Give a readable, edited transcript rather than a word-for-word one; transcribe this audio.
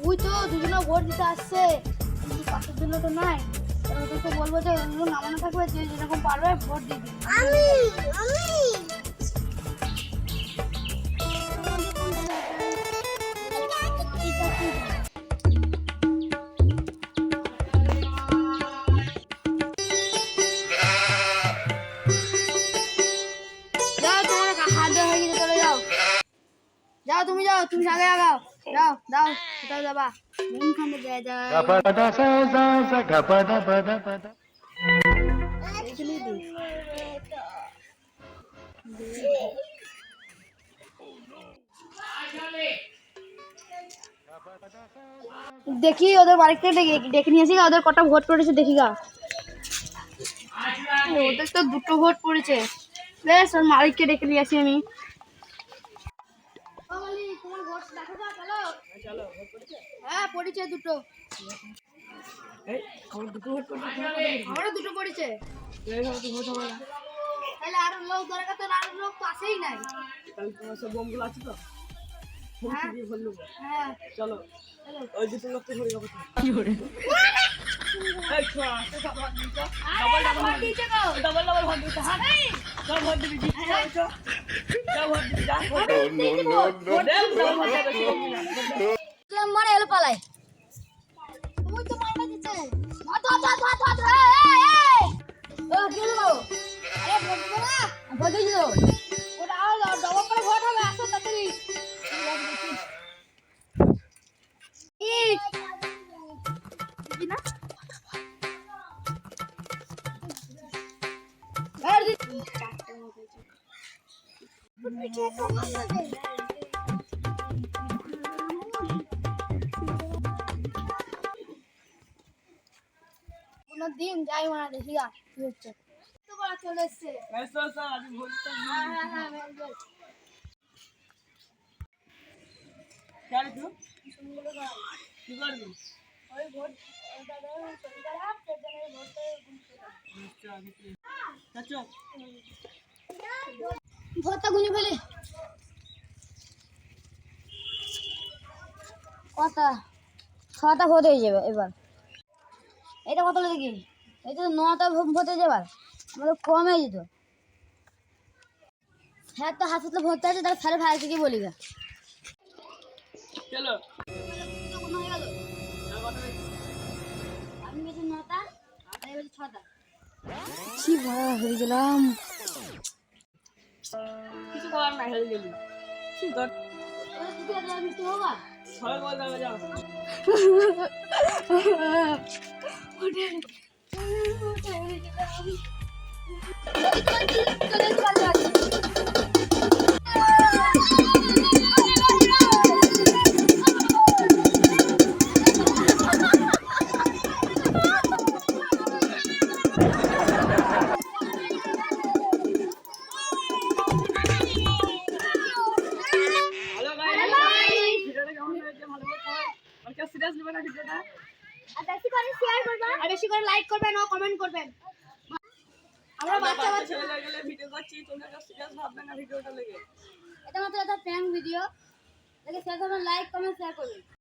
ওই তো দুজনে ভোট দিতে আসছে, পাশের জন্য তো নাই। ওদেরকে বলবো যে নামানো থাকবে, যে যেরকম পারবে ভোট দিবি। যাও, তোমার হাত দেওয়া হয়ে গেছে, চলে যাও। যাও, তুমি যাও, তুমি আগে আগাও। যাও যাও, কোথাও যাবা? কোনখানে যায় যায় দেখি ওদের বাড়িতে ডেকে নিয়ে আসি, ওদের কটা ভোট পড়েছে দেখি গা। ওদের তো দুটো ভোট পড়েছে, বেশ ওর মালিককে ডেকে নিয়ে আসি আমি। হ্যাঁ পড়েছে দুটো, আমারও দুটো পড়েছে। তাহলে আরো লোক দরকার, তো আরো লোক তো আসেই নাই। বোমগুলো আছে তো, হ্যাঁ চলো ওই দুটো লোক তো ধরে যাবো। মারে এলো পালাই, ওই তো মারবা দিচ্ছে। ভোট দিয়ে দিল, ওটা আর ডবল করে ভোট হবে, আসো তাড়াতাড়ি। দিন যাই মারা দেখি কি হচ্ছে। চলে এসছে। ভোটটা গুনি ফেলি, কটা 6টা ভোট হয়ে যাবে এবার। এটা কত দেখি, এটা তো 9টা ভোট হয়ে যাবার, আমাদের কম হয়ে যেত। হ্যাঁ তো হাসপাতালে ভর্তি আছে, তাহলে স্যারের ভাই থেকে বলি গা। আমি গেছি 9টা, আর এবার 6টা। কি ভয় হয়ে গেলাম, কিছু করার নাই, হেরে গেলি। কি কর মিষ্টি হোগা সবাই বল যাবে, যাও। বেশি করে লাইক করবেন ও কমেন্ট করবেন। আমরা বাচ্চা বাচ্চা ছেলে লাগলে ভিডিও করছি, তোমরা সিরিয়াস ভাববে না ভিডিওটা লেগে। এটা মাত্র একটা প্র্যাঙ্ক ভিডিও, দেখে শেয়ার করবেন, লাইক কমেন্ট শেয়ার করবেন।